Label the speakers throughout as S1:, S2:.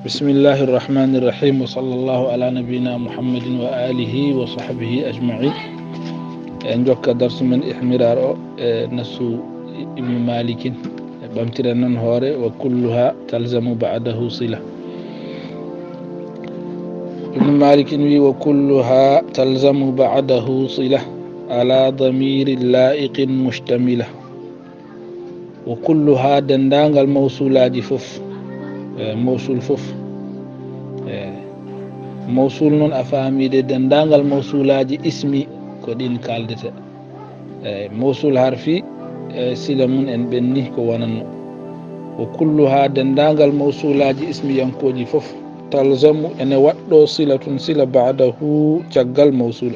S1: بسم الله الرحمن الرحيم وصلى الله على نبينا محمد وآله وصحبه أجمعين. نجوك درس من إحمرار نسو ابن مالك بامترنا هوري وكلها تلزم بعده صلة. ابن مالك وكلها تلزم بعده صلة على ضمير لائق مشتملة. وكلها دندان الموصولات فف موصول فف موصول نون أفهمي دندان الموصولات اسمي كودين كالدته موصول حرفي سلمون ان بني كونن. وكلها دندان الموصولات اسمي ينكوجي فف تلزم ان ودو صلة صلة بعده تشغل موصول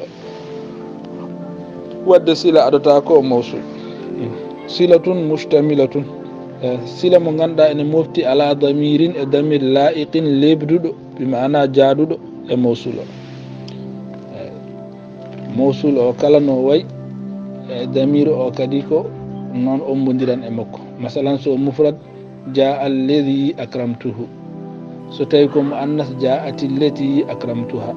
S1: ود صلة أدتاكو موصول صلة مشتملة sila mo ganduɗa ene mofti ala damirin e damir laiqin lebduɗo bimana jaaduɗo e mawsul o. Mawsul o kala no way e damir o kadi ko non ombodiran e makko. Masalan so mufrad jaa alladhi akramtuhu, so tawi ko muannas jaati allati akramtuha.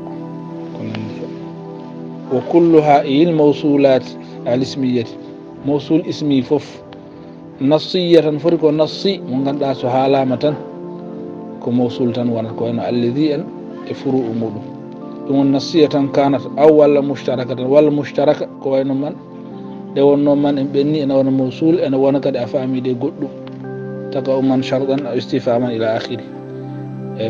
S1: Wa kulluha il mawsulat al ismiyati mawsul ismi fof نصية فرق نصي من غندا سو حالama tan ko mawsul tan wonata ko no alladhi en e furu mudum dum nasiyatan kanat aw wala mushtarakatan wal mushtaraka ko wayno man de wonno man en benni ena wona mawsul ena wona kadi afami de goddum taka man shardan aw istifaman ila akhiri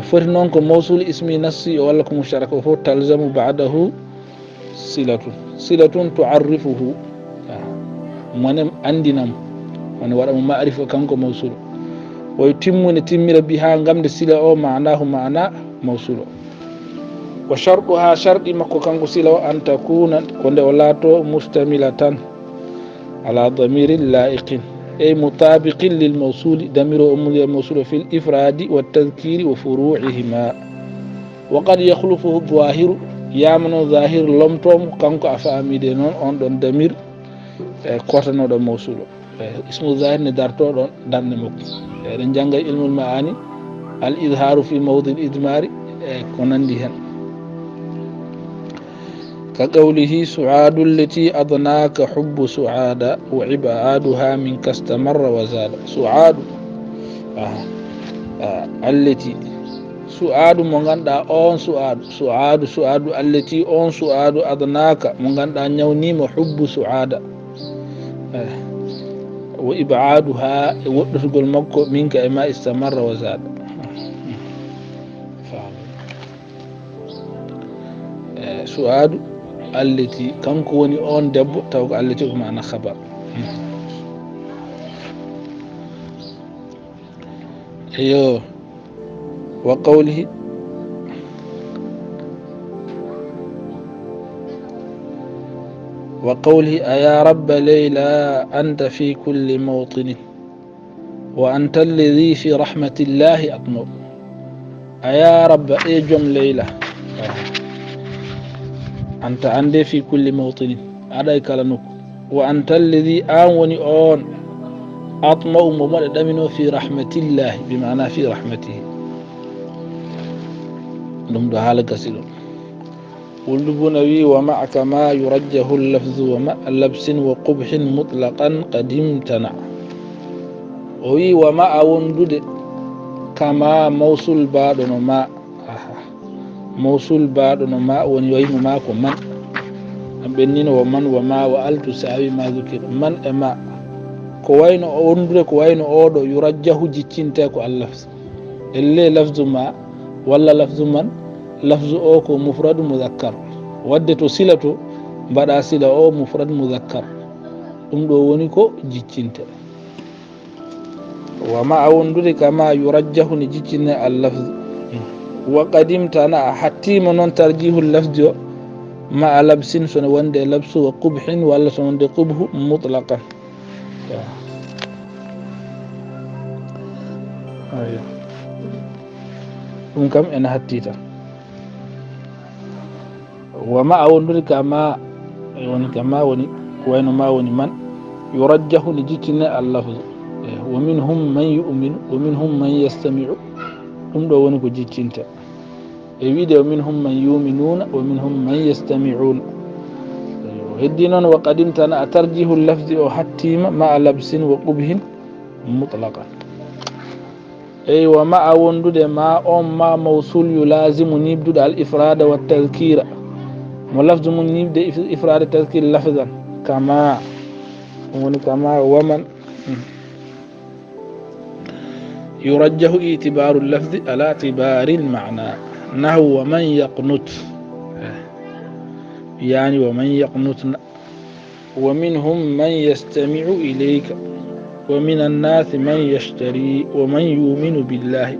S1: foti non ko mawsul ismi nassi wala ko mushtaraka fo talzamu ba'dahu silatun tu'arrifuhu manem andinam woni waɗamo ma'rifa kanko mawsul o timmune timmira biha ngamde sila o ma'nahu ma'na mawsul wa shartuha sharti makko kanko sila o an takuna konde o laato mustamilatan ala damirin laiqin ay mutabiqin lil mawsuli damiro umul mawsul fil ifradi wat tadhkiri wa furu'ihima wa qad yakhlufuhu dhahiru yamano zahir lomtom kanko afamide non on don damir kotano do mawsul اسمه ظاهر ندارتو دون دان مكو دن جانغاي علم المعاني الاظهار في موضع الادمار كوناندي هن كقوله سعاد التي اضناك حب سعاد وعبادها منك استمر وزاد. سعاد التي سعاد مو غاندا اون سعاد التي اون سعاد اضناك مو غاندا نيونيما حب سعاد وإبعادها وقتل مكو منك إما استمر وزاد. سؤال التي كان كوني أون دب توقع التي معنا خبر. أيوه وقوله أيا رب ليلى أنت في كل موطن وأنت الذي في رحمة الله أطمع. أيا رب إيجم ليلى أنت عندي في كل موطن عليك لنك وأنت الذي آوني أون أطمع ممرد منه في رحمة الله بمعنى في رحمته نمد حالك سلو. والنبي ومعك ما يرجه اللفظ ومع لبس وقبح مطلقا قد امتنع. وي ومع وندد كما موصول بعد ما موصول بعد ما ونيوي ماكو من بنين ومن وما وأل تساوي ما ذكر من اما كوين وندد كوين اودو يرجه جيتينتكو اللفظ اللي لفظ ما ولا لفظ من لفظ اوكو مفرد مذكر ودته صلته بدا صله او مفرد مذكر دum do woni ko jiccinte wa ma awundude kama yurajjahu ni jiccinne al lafz wa qadimta na hatima non tarjihul lafz ma labsin son wonde labsu wa qubhin wala son wonde qubhu mutlaqan. ayo dum kam en hattita وما أولد كما وني وين ما وني من يرجح لجتنا اللفظ ومنهم من يؤمن ومنهم من يستمع ɗum ɗo woni ko jiccinta e wiide wa minhum man yuminuna wa minhum man yastami'una heddi noon wa qadimtana a tarjihu lafdi o hattima ma labsin wa qubhin mutlaqan ey wa ma'a wondude ma on ma mawsul yulazimu nibdude al ifrada wa tadhkira mo lafdu mum nibde ifrada tadhkir lafdan kama woni kama waman يرجح اعتبار اللفظ على اعتبار المعنى نحو ومن يقنت يعني ومن يقنت ومنهم من يستمع إليك ومن الناس من يشتري ومن يؤمن بالله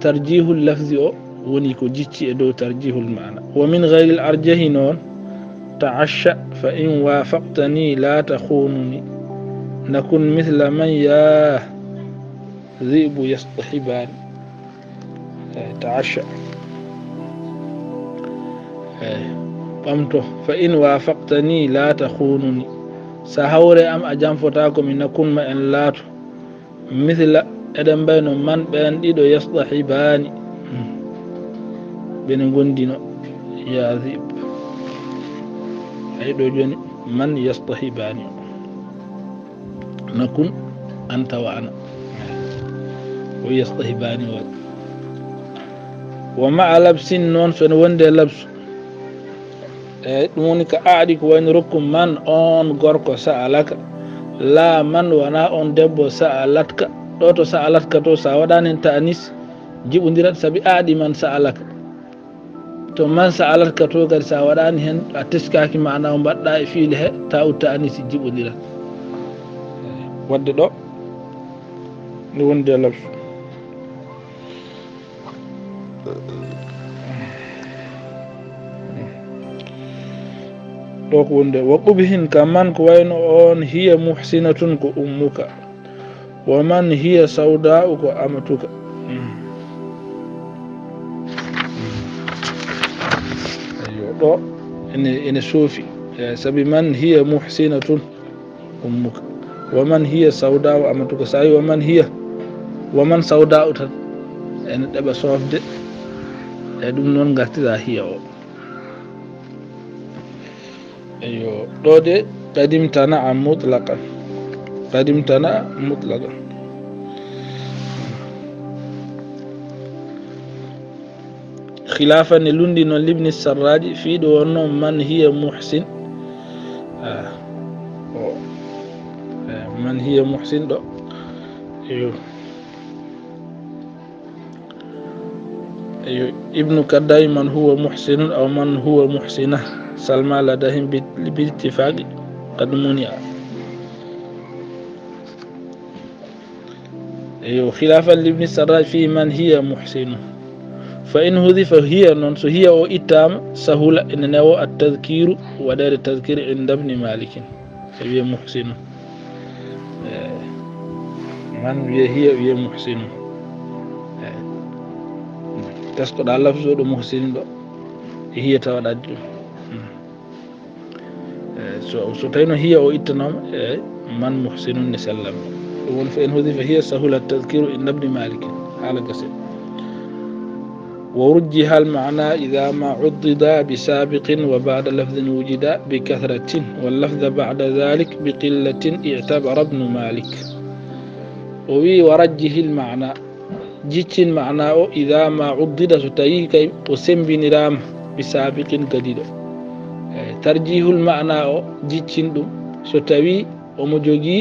S1: ترجيح اللفظ ونيكو جيتشي ادو ترجيح المعنى ومن غير الأرجح نون تعشى فإن وافقتني لا تخونني نكن مثل من يا ذئب يصطحبان تعشى قمت فإن وافقتني لا تخونني سهوري أم أجام فتاكم نكون ما إن لاتو مثل أدم بين من بين ديدو يصطحبان بين غندينو يا ذئب أيدو جوني من يصطحبان نكون أنت وأنا ويصطحبان ومع لبس نون فنوند لبس دونك أعدك وين ركم من أون غوركو سألك لا من وانا أون دبو سألتك دوتو سألتك تو ساودان انت أنيس جيبو نديرات سبي أعدي من سألك تو من سألتك تو غير ساودان هن أتسكاكي معنا ومبدا في له تاو تأنيس جيبو نديرات wadde ɗo nde wondi e labsu ɗo ko wonde wa qubhin ka man ko wayno on hiya muhsinatun ko ummuka wa man hiya sawda'u ko amatuka ayo ɗo ene soofi sabi man hiya muhsinatun ummuka ومن هي سوداء أمتك ساي ومن سوداء أن تبى صوفد أدم نون قتلا هي أيوه دودي قدمتنا مطلقا خلافا لندن لابن السراج في دون من هي محسن من هي محسن دو أيوه ابنك دائما هو محسن أو من هو محسنة سلمى لديهم باتفاق قد منع أيوه خلافا لابن السراج في من هي محسن فإن هذف هي ننسو هي أو إتام سهولة إنه التذكير ودار التذكير عند ابن مالك هي محسن من هي محسن تسقط على لفظ محسن هي تودد so tawino hiya o ittanoma man muhsinun ni sallam won fa en hudifa hiya sahula tadhkiru in ibn malik hala gase ورجح المعنى إذا ما عضد بسابق وبعد لفظ وجد بكثرة واللفظ بعد ذلك بقلة اعتبر ابن مالك ورجح المعنى جيتش المعنى إذا ما عضد ستايك وسم بنرام بسابق قديد ترجيح المعنى جيتش ستاوي ومجوجي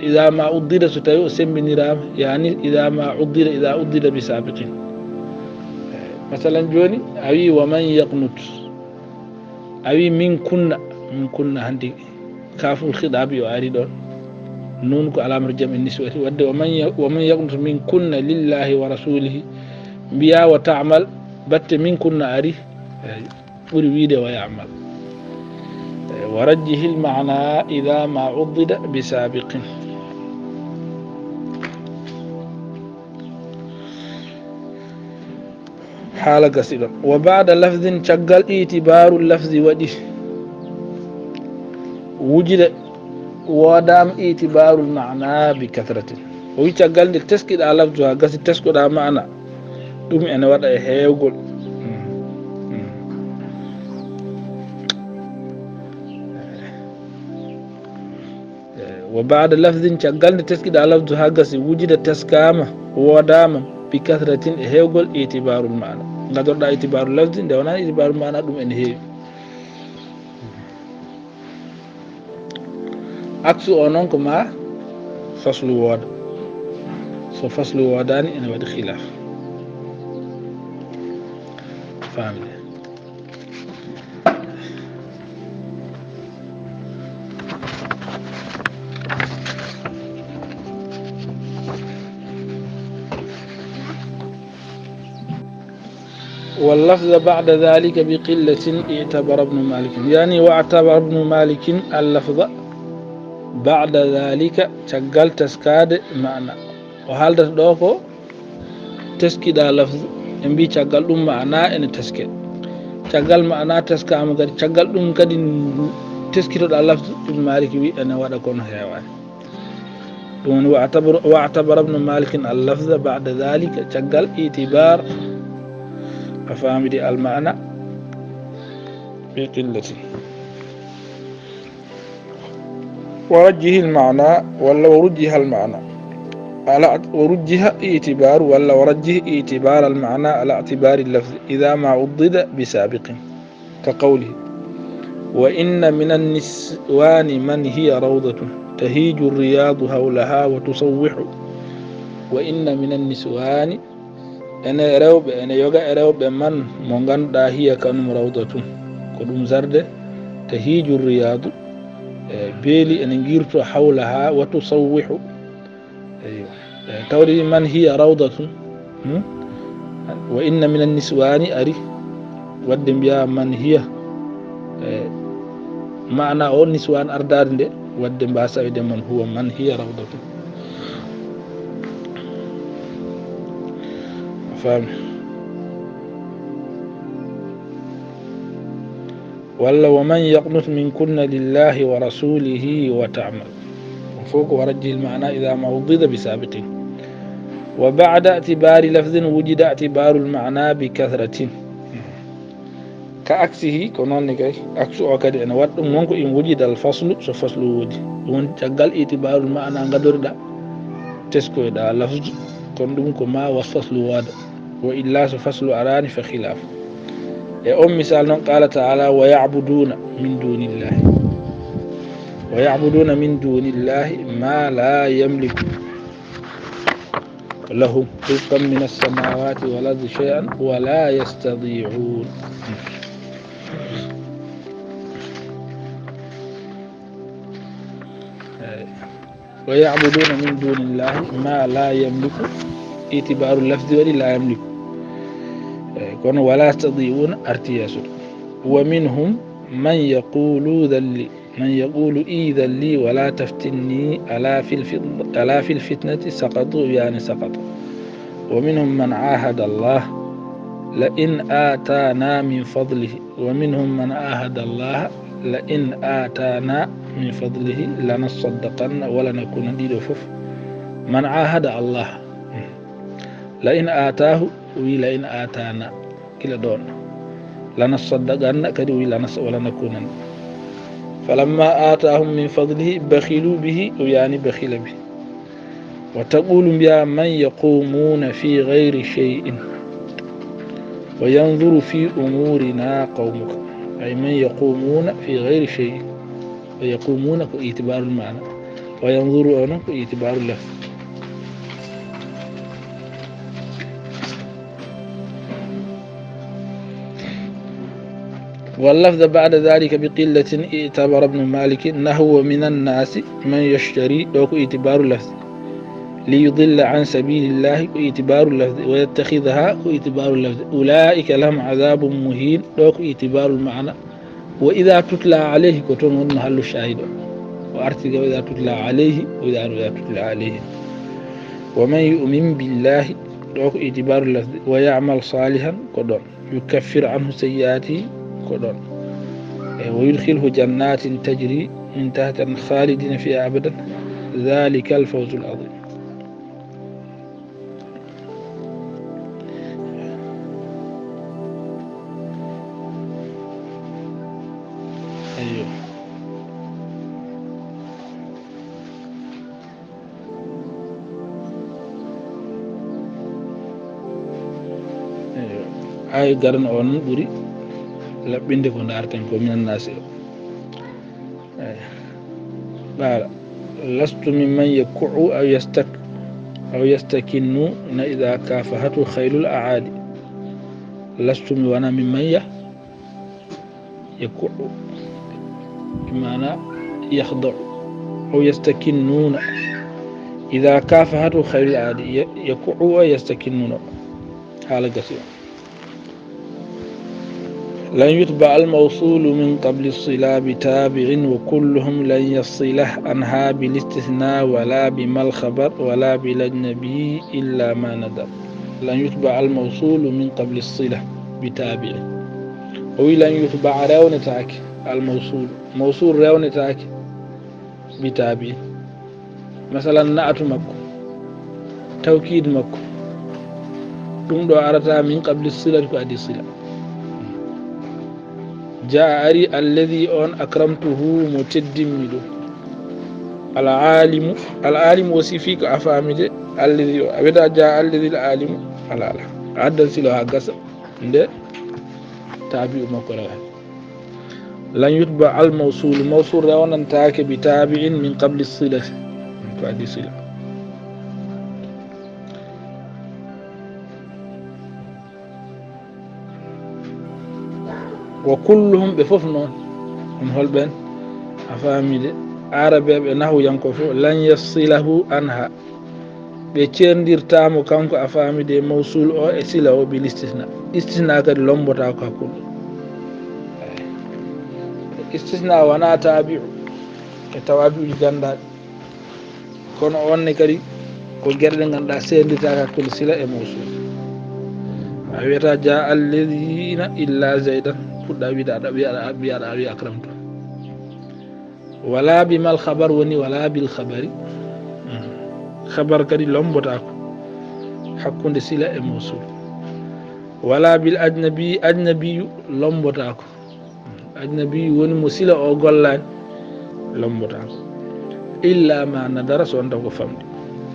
S1: إذا ما عضد ستاوي وسم بنرام يعني إذا ما عضد بسابق مثلا جوني أوي ومن يقنط أوي من كنا هندي كافو الخطاب يعارضون نونك على مرجم النسوة ود ومن يقنط من كنا لله ورسوله بيا وتعمل بت من كنا أري يريد ويعمل ورجه المعنى إذا ما عضد بسابق حالة قصيرة وبعد لفظ شغل اعتبار اللفظ ودام اعتبار المعنى بكثرة ويتقال التسكيد على لفظها قصد التسكيد على معنى دوم أنا وضع هيقول وبعد لفظ تقال التسكيد على لفظها قصد وجد التسكامة ودام بكثرة هيقول اعتبار المعنى قدر دا اعتبار اللفظ دونا اعتبار المعنى دوم أن هي أكسو أنونك ما فصل واد فصل واداني أنا ودي خلاف فاهم واللفظ بعد ذلك بقلة اعتبر ابن مالك يعني واعتبر ابن مالك اللفظ بعد ذلك تقال تسكاد معنى وهل تدوكو تسكيد لفظ امبي تقال دم معنى ان تسكيد تقال معنى تسكام قد تقال دم قد تسكيد لفظ ابن مالك بي انا ودا كون حيوان دون واعتبر ابن مالك اللفظ بعد ذلك تقال اعتبار أفهم دي المعنى بقلة ورجه المعنى ولا ورجه المعنى على ورجه اعتبار ولا ورجه اعتبار المعنى على اعتبار اللفظ إذا ما عضد بسابق كقوله وإن من النسوان من هي روضة تهيج الرياض حولها وتصوح وإن من النسوان ene rewɓe ene yoga e rewɓe man mo ganduɗa hiya kanum rawdatun ko ɗum zarde tahiju riyadu beeli ene girto hawlaha wa tusawwihu tawde man hiya rawdatun wa inna min anniswani ari wadde mbiya man hiya maana o niswan ardade nde wadde mbasa wide man huwa man hiya rawdatun فهم ولا ومن يقنت منكن لله ورسوله وتعمل فوق ورجه المعنى إذا ما وضد بسابق وبعد اعتبار لفظ وجد اعتبار المعنى بكثرة كأكسه كنون كي أكسو أكد أنا وقت منكو إن وجد الفصل سفصل وجد وان تقال اعتبار المعنى قدر دا تسكو دا لفظ كندومكو ما وفصل وادا وإلا سفصل أراني فخلاف مثال قال تعالى ويعبدون من دون الله ما لا يملك لهم رزقا من السماوات والأرض شيئا ولا يستطيعون ويعبدون من دون الله ما لا يملك اعتبار اللفظ ولا يملك كون ولا يستطيعون ارتياسه ومنهم من يقول إذا لي ولا تفتني ألا في الفتنة سقطوا يعني سقطوا ومنهم من عاهد الله لئن آتانا من فضله لنصدقن ولنكون ديدفف من عاهد الله لئن آتاه ولئن آتانا كلا دون لنصدقن كدي ولنكون فلما آتاهم من فضله بخلوا به يعني بخل به وتقول بها من يقومون في غير شيء وينظر في أمورنا قومك أي من يقومون في غير شيء ويقومون اعتبار المعنى وينظرون اعتبار اللفظ واللفظ بعد ذلك بقلة اعتبر ابن مالك نحو من الناس من يشتري دوك اعتبار اللفظ ليضل عن سبيل الله اعتبار اللفظ ويتخذها اعتبار اللفظ أولئك لهم عذاب مهين دوك اعتبار المعنى وإذا تتلى عليه كتون محل الشاهد وأرتق وإذا تتلى عليه وإذا تتلى عليه ومن يؤمن بالله دوك اعتبار اللفظ ويعمل صالحا كدون يكفر عنه سيئاته كدون ويدخله جنات تجري انتهت خالدين فيها أبدا ذلك الفوز العظيم. أيوه أي قرن أون بري لبين كون أرتين كون من الناس لا لست ممن يكع أو يستكن إذا كافحته خيل الأعادي. لست وانا ممن يكع بمعنى يخضع أو يستكنون إذا كافحته خيل الأعادي يكع ويستكنون حالة قصيرة. لن يتبع الموصول من قبل الصلة بتابع وكلهم لن يصله عنها بالاستثناء ولا بما الخبر ولا بالأجنبي إلا ما ندر. لن يتبع الموصول من قبل الصلة بتابع لن يتبع رونتاك الموصول موصول رونتاك بتابع. مثلا نأت مكو توكيد مكو دو أرتا من قبل الصلة كأدي الصلة. جاء أري الذي أن أكرمته متدمد. العالم وصفيك أفهمت الذي أبدا جاء الذي العالم على عدل سلوها قصة ده تابع مكرها. لن يتبع الموصول موصول روانا انتهاك بتابع من قبل الصلة كأدي صلة. وكلهم بففنون هم هلبن أفهمي عربي بأنه ينكفو لن يصله عنها بيتشندير تامو كانكو أفهمي دي موصول أو إسلا أو بالاستثناء. استثناء كد لومبو تاكو كل استثناء وانا تابع كتوابع جاندات كون أوني كري ko gerde nganda sendita ka kul sila e mawsul awiyata ja alladhina illa zaidan fudda wida da biya akramtu wala bimal khabar woni wala bil khabari khabar kadi lombota ko hakkunde sila e mawsul wala bil ajnabi lombota ko ajnabi woni mo sila o gollani lombota ko illa ma nadara so ndaw ko famdi.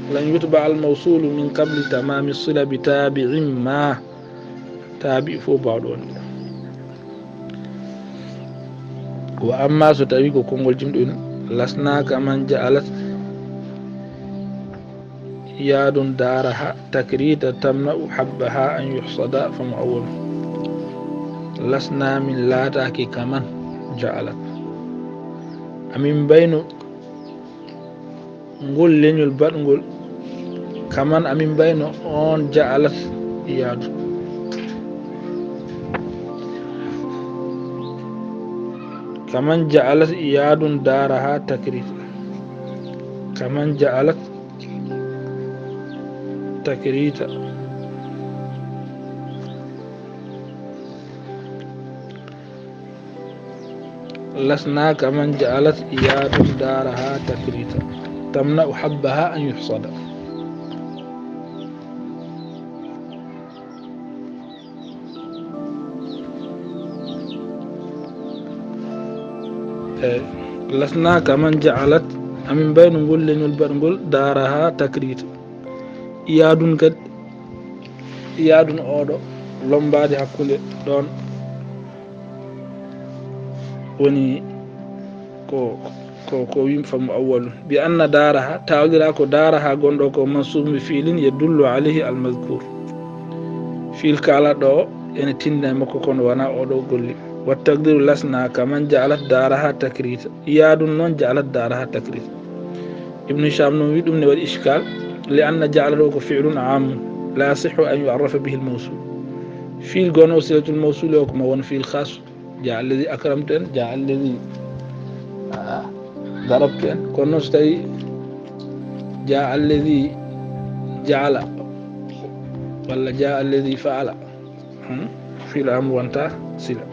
S1: لن يتبع الموصول من قبل تمام الصلة بتابع ما تابع فوبادون. وأما ستويكو كونغول جمدون لسنا كمن جعلت ياد دارها تكريت تمنع حبها أن يحصد فمعول. لسنا من لا تاكي كمن جعلت أمين بين ngol leñol badngol kaman amin bayno on ja'alat iyadu kaman ja'alat iyadun daraha takrit kaman ja'alat takrita lasna kaman ja'alat iyadun daraha takrita تمنع حبها أن يحصد. لسنا كمن جعلت أمين بين نقول لنقول دارها تكريت إيادون كد إيادون أودو لومبادي حكولي دون وني ko wim famu awwalu bi anna daraha tawdira ko daraha gondo ko mansub bi fi'lin yadullu alayhi al mazkur fil kala do ene tinda makko kon wana o do golli wa taqdiru lasna kaman ja'alat daraha takrit iyadun non ja'alat daraha takrit. ibn hisham no wi dum ne wadi ishkal li anna ja'ala ko fi'lun 'am la yasihu an yu'arrafa bihi al mawsul fil gono silatul mawsul ko ma won fil khas ja'al alladhi akramtan ja'al alladhi ضربت كون نستي جاء الذي جعل ولا جاء الذي فعل في الأمر وانتهى سلا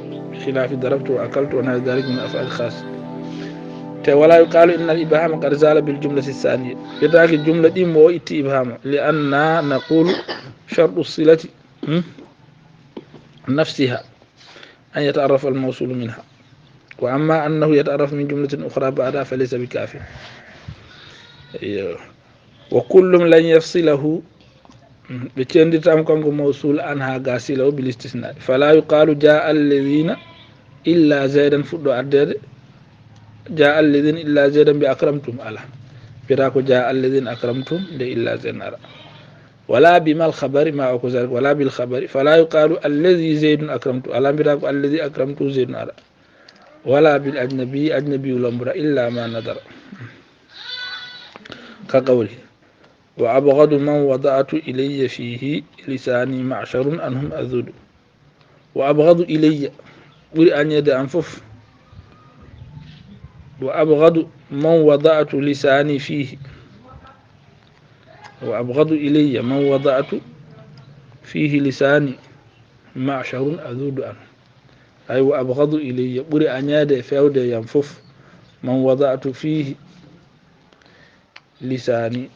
S1: خلاف ضربت وأكلت ونحو ذلك من أفعال خاص ولا يقال إن الإبهام قد زال بالجملة الثانية بذاك الجملة دي مو إتي إبهام لأننا نقول شرط الصلة نفسها أن يتعرف الموصول منها، وأما أنه يتعرف من جملة أخرى بعدها فليس بكافٍ. وكل لن يفصله بتشندي تام كونغو موصول عنها غاسله بالاستثناء، فلا يقال جاء الذين إلا زيدا فدو أدد جاء الذين إلا زيدا بأكرمتم على براكو جاء الذين أكرمتم دي إلا زيدا على ولا بما الخبر ما أكو ذلك ولا بالخبر، فلا يقال الذي زيد أكرمت على براكو الذي أكرمت زيد على ولا بالأجنبي أجنبي الأمر إلا ما نظر كقوله وأبغض من وضعت إلي فيه لساني معشر أنهم أذود. وأبغض إلي بري أن يد أنفف وأبغض من وضعت لساني فيه وأبغض إلي من وضعت فيه لساني معشر أذود أنه أي وأبغض إلي بري أن يد فيود ينفف من وضعت فيه لساني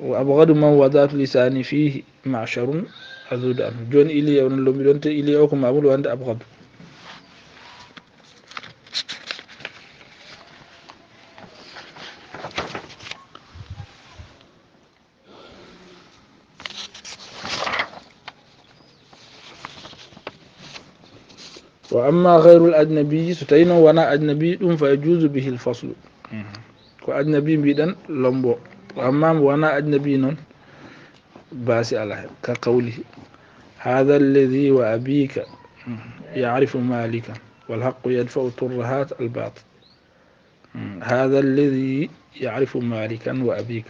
S1: وأبغض من وضعت لساني فيه معشر أذود أنه جون إلي ونلوم بدونت إلي أوكم معمول وأنت أبغض. وأما غير الأجنبي ستين وانا أجنبي فيجوز به الفصل وأجنبي بيدن لمبو. وأما وانا أجنبي نون باسي على كقوله هذا الذي وأبيك يعرف مالكا والحق يدفع ترهات الباطل. هذا الذي يعرف مالكا وأبيك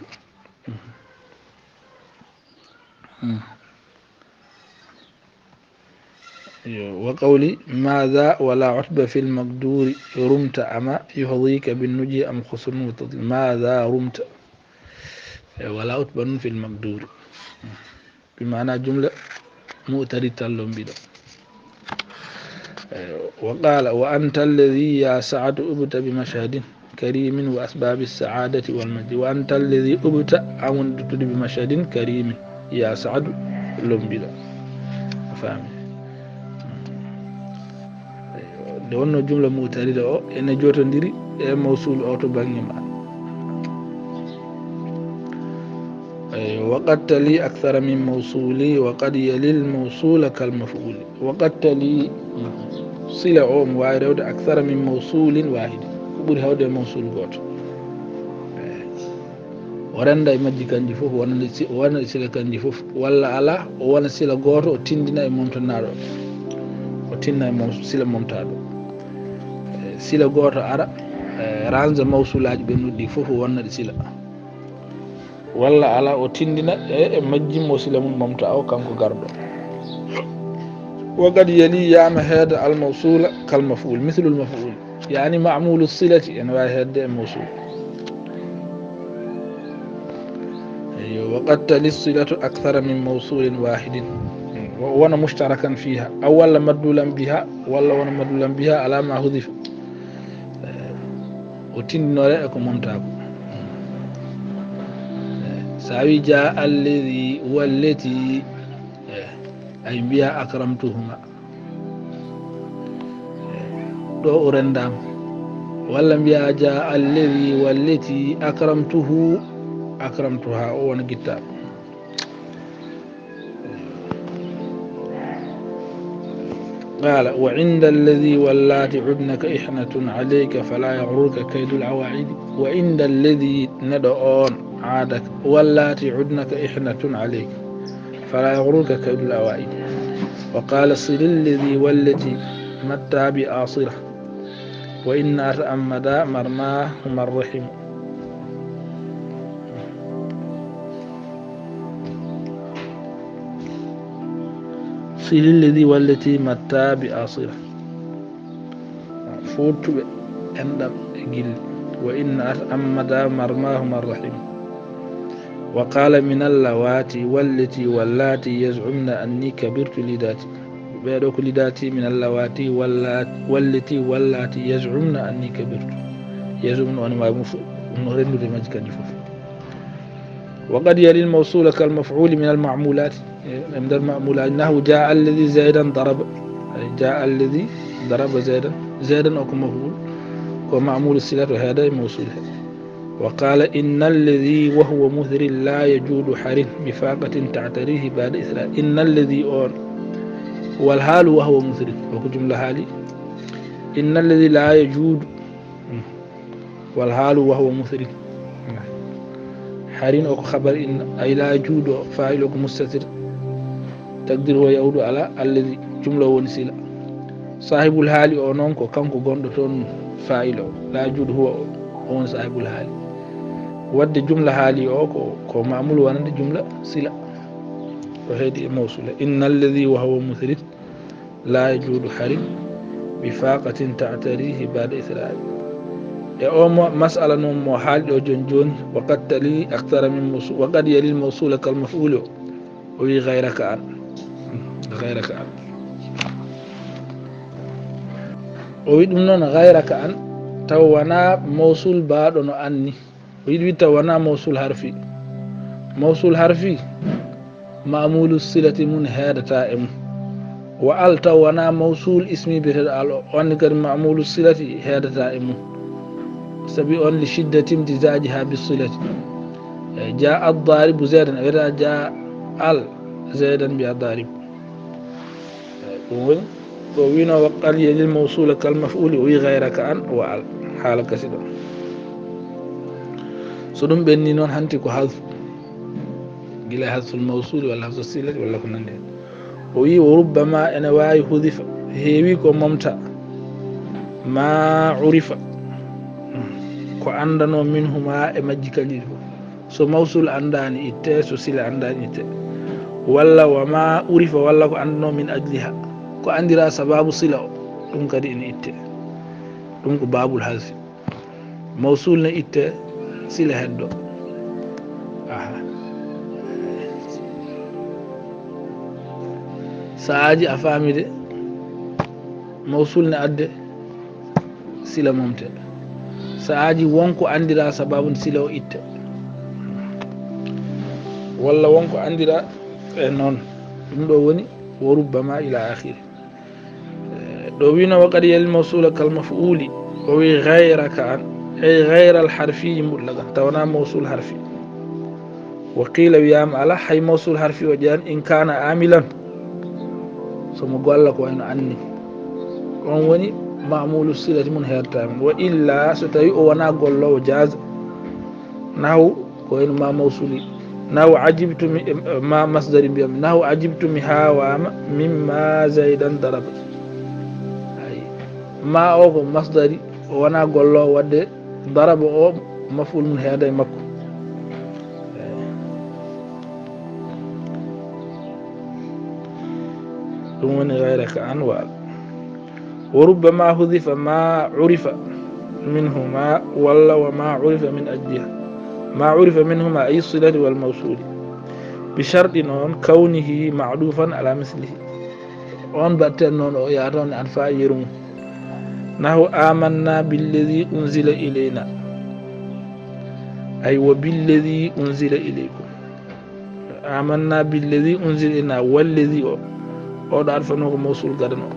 S1: وقولي ماذا ولا عتب في المقدور رمت أما يهضيك بالنجي أم خسر وتضل. ماذا رمت ولا عتب في المقدور بمعنى جملة مؤترية اللهم بدا. وقال وأنت الذي يا سعد أبت بمشهد كريم وأسباب السعادة والمجد. وأنت الذي أبت أمنت بمشهد كريم يا سعد اللهم بدا. فاهم دونو جملة مؤترية أو إن جوتندري موصول أو تبغي وقد تلي أكثر من موصولي وقد يلي الموصول كالمفعول. وقد تلي صلة أو واحد أكثر من موصول واحد بوري هذا موصول غوت ورندا ماجي كانجي فوف وانا سيلا كانجي فوف ولا على وانا سيلا غوت او تندنا مونتنادو o tinna sila momtaɗo sila goto ara range mawsulaji ɓe noddi fof wonnaɗe sila walla ala o tindina e majjimmo sila mum momta o kanko garɗo. وقد يلي يام هذا الموصول كالمفعول مثل المفعول يعني معمول الصلة يعني هذا الموصول. وقد تلي الصلة أكثر من موصول واحد وانا مشتركا فيها او ولا مدولا بها ولا وانا مدولا بها على ما حذف وتين نوريكم ممتاكو ساوي جاء الذي والتي اي بها اكرمتهما دو رندام ولا بها جاء الذي والتي اكرمتها وانا كتاب. قال وعند الذي ولات عدنك إحنة عليك فلا يغرك كيد العواعد. وعند الذي ندعون عادك ولات عدنك إحنة عليك فلا يغرك كيد العواعد. وقال صل الذي والتي متى بآصرة وإن أتأمدا مرماه مرحم. صل الذي والتي متى بآصرة فوت عندم جل وإن أتأمدا مرماه مرحم. وقال من اللواتي والتي واللاتي يزعمن أني كبرت لذاتي بيدو كل داتي من اللواتي والتي واللاتي يزعمن أني كبرت يزعمن أني ما نريد مجكا نفوف. وقد يلي الموصول كالمفعول من المعمولات من المعمولات إنه جاء الذي زيدا ضرب جاء الذي ضرب زيدا أو مفعول ومعمول الصلة وهذا موصول. وقال إن الذي وهو مثر لا يجود حر بفاقة تعتريه بعد إثراء. إن الذي أون والحال وهو مثر وكو جملة حالي. إن الذي لا يجود والحال وهو مثر حرين أو خبر إن أي لا يجود فاعل أو مستتر تقدير هو يعود على الذي جملة ونسيلة. صاحب الحال أو نونكو كانكو غوندو تون فاعل لا يجود هو أون صاحب الحال ود جملة حالي أو كو معمول وانا جملة سلة وهذه موصولة. إن الذي وهو مثل لا يجود حرين بفاقة تعتريه بعد إثراء. أو مسألة نوم حال أو جنجون وقد تلي أكثر من موصول. وقد يلي الموصول كالمفعول وي غيرك عن غيرك عن ويدمنا غيرك عن تونا موصول بعد أني ويدوي تونا موصول حرفي. موصول حرفي معمول الصلة من هذا تائم وأل تونا موصول اسمي بهذا وأن كان معمول الصلة هذا تائم سبيء لشدة امتزاجها بالصلة. جاء الضارب زيدا إذا جاء ال زيدا بالضارب. ووينا وقال يلي الموصول كالمفعول وي غيرك عن وال حالك سيدا سدوم بني نون هانتي كو حذف جلا حذف الموصول ولا حذف الصلة ولا كنا ندير. وي وربما أنا واي حذف هيوي كو ممتع ما عرف ko andano minhuma e majji kalil so mawsul andani itte so sila andani itte walla wama urifa walla ko andano min ajliha ko andira sababu sila dum kadi ina itte dum ko babul hasfi mawsul ne itte sila heddo aha saaji afamide mawsul ne adde sila momte saaji wonko andira sababu sila o itte walla wonko andira e non dum do woni وربما إلى آخره. دوينا وقد يلي الموصول كالمفعول غير كان أي غير الحرفي مطلقا تونا موصول حرفي. وقيل ويام على حي موصول حرفي وجان إن كان عاملا ثم قال لك وإن عني وني معمول الصلة من هيرتام وإلا ستيء ونا قول له جاز نحو وإن ما موصولي نحو عجبت ما مصدر بيام نحو عجبت مها مما زيدا ضرب ما أو مصدري وانا قول له ود ضرب أو مفعول من هذا مكو ثم غيرك أنواع. وربما حذف ما عرف منهما ولا وما عرف من أجلها ما عرف منهما أي الصلة والموصول بشرط نون كونه معروفا على مثله on batten non o yaton an fayirum nahu amanna billadhi unzila ilayna ay wa billadhi unzila ilaykum amanna billadhi unzila ilayna walladhi o do alfano ko mawsul gadano